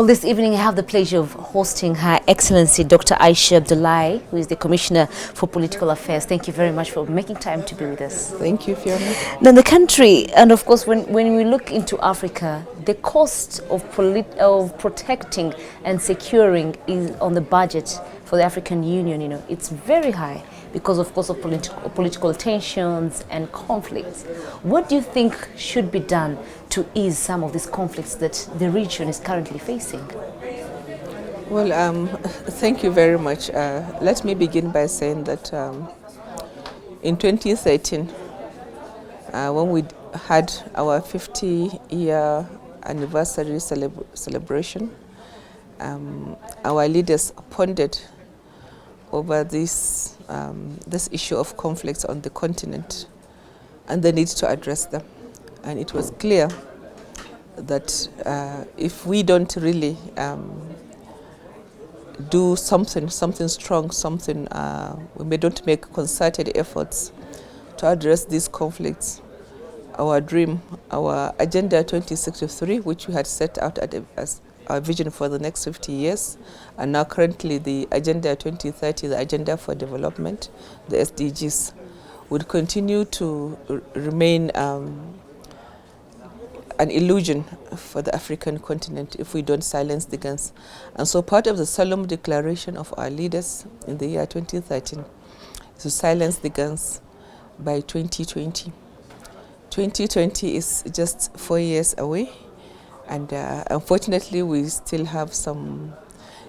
Well, this evening I have the pleasure of hosting Her Excellency Dr. Aisha Abdullahi, who is the Commissioner for Political Affairs. Thank you very much for making time to be with us. Thank you, Fiona. Now, the country, and of course, when we look into Africa, the cost of protecting and securing is on the budget for the African Union. It's very high because, of course, of political tensions and conflicts. What do you think should be done to ease some of these conflicts that the region is currently facing? Well, thank you very much. Let me begin by saying that in 2013, when we had our 50-year anniversary celebration, our leaders pondered over this issue of conflicts on the continent and the need to address them. And it was clear that if we don't really do something strong, we don't make concerted efforts to address these conflicts, our dream, our Agenda 2063, which we had set out as our vision for the next 50 years, and now currently the Agenda 2030, the Agenda for Development, the SDGs, would continue to remain an illusion for the African continent if we don't silence the guns. And so part of the solemn declaration of our leaders in the year 2013 is to silence the guns by 2020. 2020 is just 4 years away, and unfortunately we still have some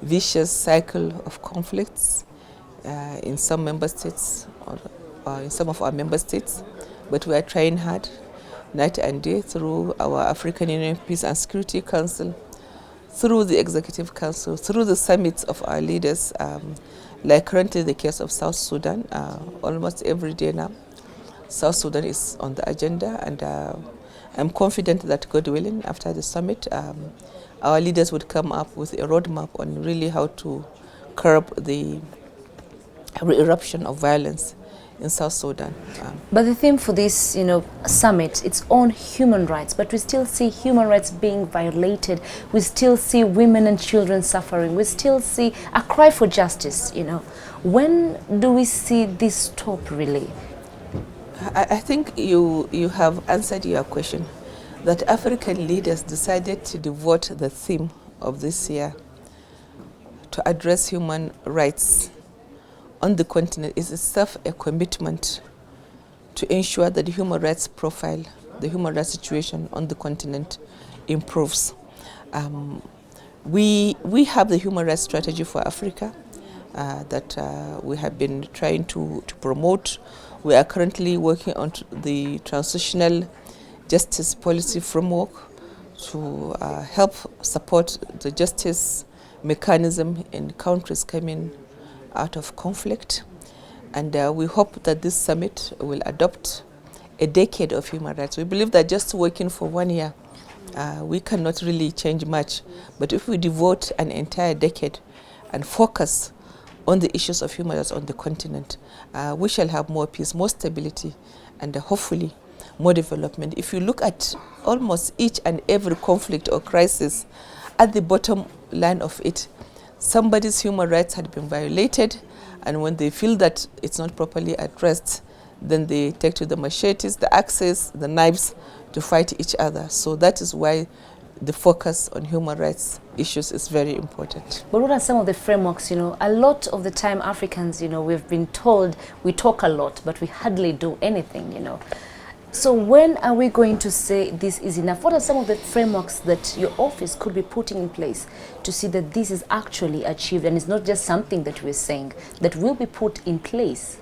vicious cycle of conflicts in some member states, or in some of our member states, but we are trying hard night and day through our African Union Peace and Security Council, through the Executive Council, through the summits of our leaders, like currently the case of South Sudan. Almost every day now, South Sudan is on the agenda, and I'm confident that, God willing, after the summit, our leaders would come up with a roadmap on really how to curb the eruption of violence in South Sudan. But the theme for this, summit, it's on human rights, but we still see human rights being violated. We still see women and children suffering. We still see a cry for justice, When do we see this stop, really? I think you have answered your question, that African leaders decided to devote the theme of this year to address human rights on the continent is itself a commitment to ensure that the human rights profile, the human rights situation on the continent improves. We have the human rights strategy for Africa that we have been trying to promote. We are currently working on the transitional justice policy framework to help support the justice mechanism in countries coming out of conflict, and we hope that this summit will adopt a decade of human rights. We believe that just working for 1 year, we cannot really change much, but if we devote an entire decade and focus on the issues of human rights on the continent, we shall have more peace, more stability, and hopefully more development. If you look at almost each and every conflict or crisis, at the bottom line of it, somebody's human rights had been violated, and when they feel that it's not properly addressed, then they take to the machetes, the axes, the knives to fight each other. So that is why the focus on human rights issues is very important. But what are some of the frameworks? A lot of the time Africans, we've been told we talk a lot, but we hardly do anything, So when are we going to say this is enough? What are some of the frameworks that your office could be putting in place to see that this is actually achieved and it's not just something that we're saying, that will be put in place?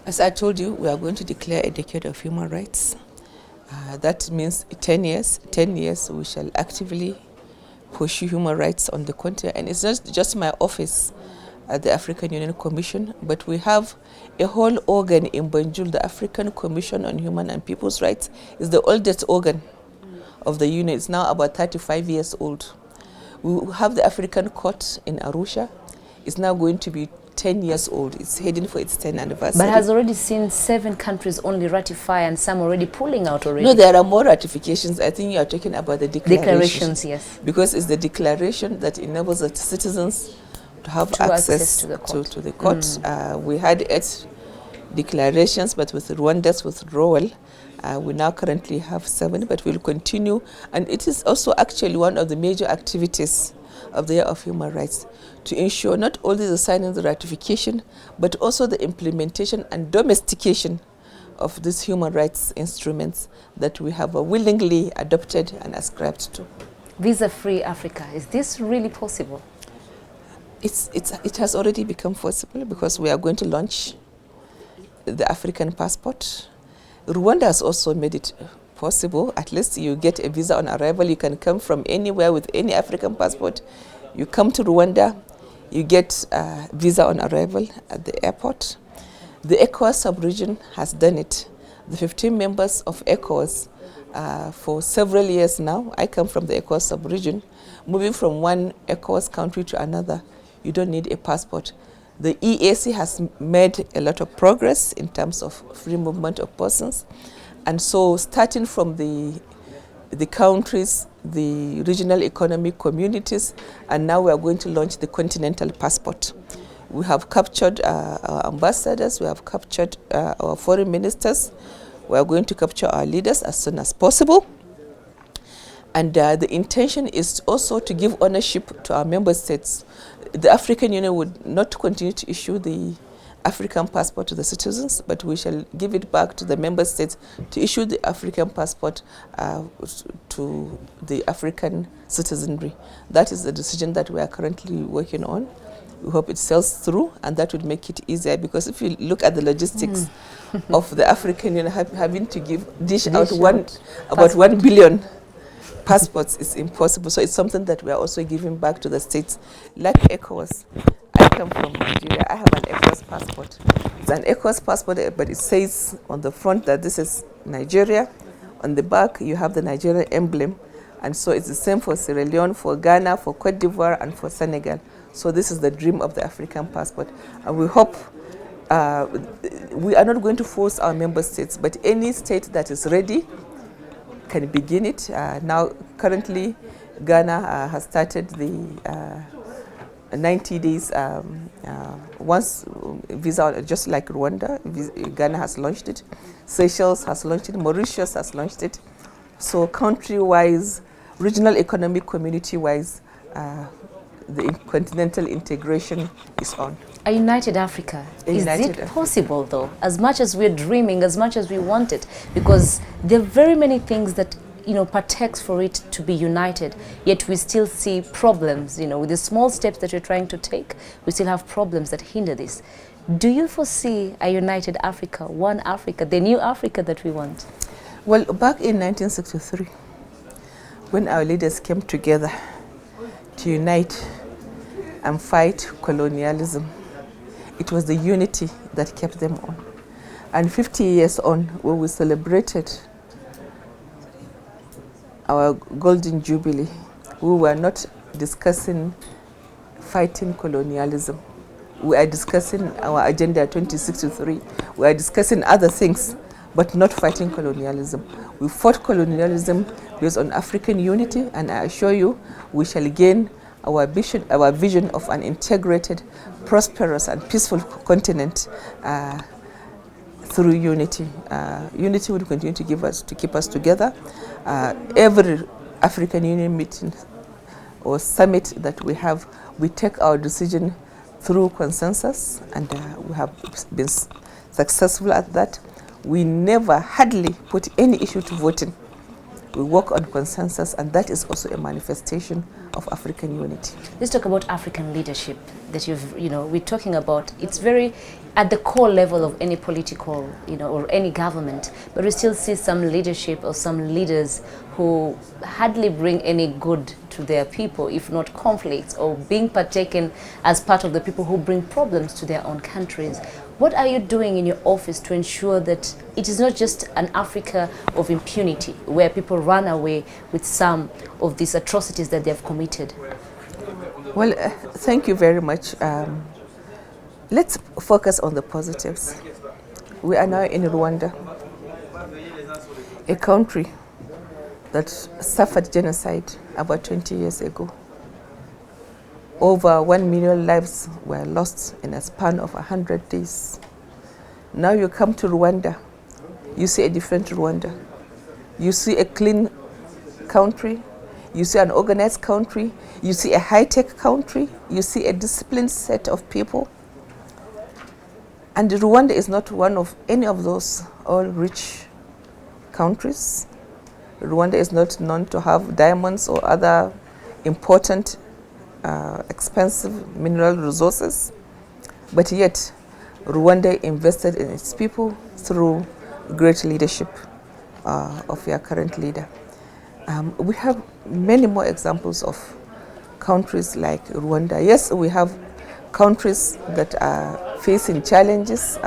As I told you, we are going to declare a decade of human rights. That means 10 years. 10 years we shall actively pursue human rights on the continent. And it's not just my office at the African Union Commission, but we have a whole organ in Banjul. The African Commission on Human and People's Rights is the oldest organ of the Union. It's now about 35 years old. We have the African Court in Arusha. It's now going to be 10 years old. It's heading for its 10th anniversary. But has already seen 7 countries only ratify and some already pulling out already. No, there are more ratifications. I think you are talking about the declarations. Yes. Because it's the declaration that enables the citizens to have access to the court. To the court. We had 8 declarations, but with Rwanda's withdrawal, we now currently have 7, but we'll continue. And it is also actually one of the major activities of the Year of Human Rights, to ensure not only the signing of the ratification, but also the implementation and domestication of these human rights instruments that we have willingly adopted and ascribed to. Visa-free Africa, is this really possible? It has already become possible, because we are going to launch the African passport. Rwanda has also made it possible. At least you get a visa on arrival. You can come from anywhere with any African passport. You come to Rwanda, you get a visa on arrival at the airport. The ECOWAS sub-region has done it. The 15 members of ECOWAS for several years now. I come from the ECOWAS sub-region. Moving from one ECOWAS country to another, you don't need a passport. The EAC has made a lot of progress in terms of free movement of persons. And so starting from the countries, the regional economic communities, and now we are going to launch the continental passport. We have captured our ambassadors, we have captured our foreign ministers. We are going to capture our leaders as soon as possible. And the intention is also to give ownership to our member states. The African Union would not continue to issue the African passport to the citizens, but we shall give it back to the member states to issue the African passport to the African citizenry. That is the decision that we are currently working on. We hope it sails through, and that would make it easier, because if you look at the logistics of the African Union having to dish out about 1 billion passports is impossible. So it's something that we are also giving back to the states. Like ECOWAS, I come from Nigeria. I have an ECOWAS passport. It's an ECOWAS passport, but it says on the front that this is Nigeria. On the back, you have the Nigerian emblem. And so it's the same for Sierra Leone, for Ghana, for Cote d'Ivoire, and for Senegal. So this is the dream of the African passport. And we hope, we are not going to force our member states, but any state that is ready can begin it. Now, currently, Ghana has started the 90 days once visa, just like Rwanda. Ghana has launched it. Seychelles has launched it. Mauritius has launched it. So country-wise, regional economic community-wise, the continental integration is on. A united Africa. Is it possible, though? As much as we're dreaming, as much as we want it, because there are very many things that partakes for it to be united, yet we still see problems, with the small steps that we're trying to take, we still have problems that hinder this. Do you foresee a united Africa, one Africa, the new Africa that we want? Well, back in 1963, when our leaders came together to unite and fight colonialism, it was the unity that kept them on. And 50 years on, when we celebrated our Golden Jubilee, we were not discussing fighting colonialism. We are discussing our Agenda 2063. We are discussing other things, but not fighting colonialism. We fought colonialism based on African unity, and I assure you, we shall gain our vision of an integrated, prosperous, and peaceful continent through unity. Unity will continue to keep us together. Every African Union meeting or summit that we have, we take our decision through consensus, and we have been successful at that. We never hardly put any issue to voting. We work on consensus, and that is also a manifestation of African unity. Let's talk about African leadership that we're talking about. It's very at the core level of any political, or any government, but we still see some leadership or some leaders who hardly bring any good to their people, if not conflicts, or being partaken as part of the people who bring problems to their own countries. What are you doing in your office to ensure that it is not just an Africa of impunity, where people run away with some of these atrocities that they have committed? Well, thank you very much. Let's focus on the positives. We are now in Rwanda, a country that suffered genocide about 20 years ago. Over 1 million lives were lost in a span of 100 days. Now you come to Rwanda, you see a different Rwanda. You see a clean country, you see an organized country, you see a high-tech country, you see a disciplined set of people. And Rwanda is not one of any of those all-rich countries. Rwanda is not known to have diamonds or other important, expensive mineral resources. But yet, Rwanda invested in its people through great leadership of your current leader. We have many more examples of countries like Rwanda. Yes, we have countries that are facing challenges,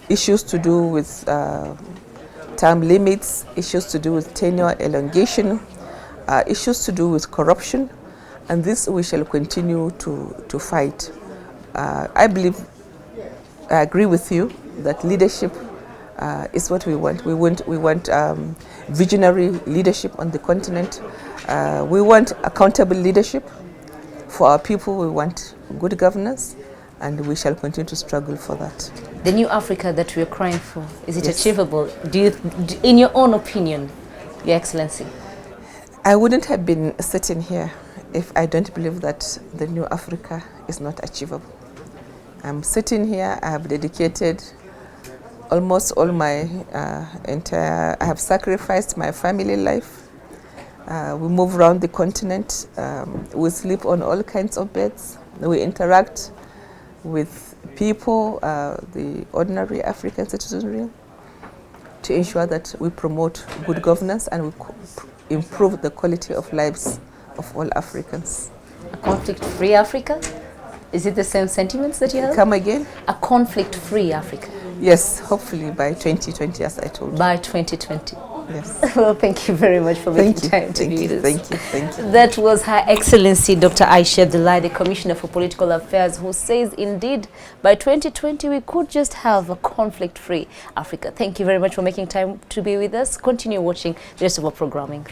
issues to do with term limits, issues to do with tenure elongation, issues to do with corruption, and this we shall continue to fight. I agree with you that leadership is what we want. We want visionary leadership on the continent. We want accountable leadership for our people. We want good governance, and we shall continue to struggle for that. The new Africa that we are crying for, is it Yes. achievable? In your own opinion, Your Excellency? I wouldn't have been sitting here if I don't believe that the new Africa is not achievable. I'm sitting here, I have dedicated almost all my I have sacrificed my family life. We move around the continent, we sleep on all kinds of beds, we interact with people, the ordinary African citizenry, to ensure that we promote good governance and we improve the quality of lives of all Africans. A conflict-free Africa? Is it the same sentiments that you have? Come again? A conflict-free Africa? Yes, hopefully by 2020, as I told you. By 2020. Yes. Well, thank you very much for making time to be with us. Thank you. That was Her Excellency Dr. Aisha Abdullahi, the Commissioner for Political Affairs, who says indeed by 2020 we could just have a conflict-free Africa. Thank you very much for making time to be with us. Continue watching the rest of our programming.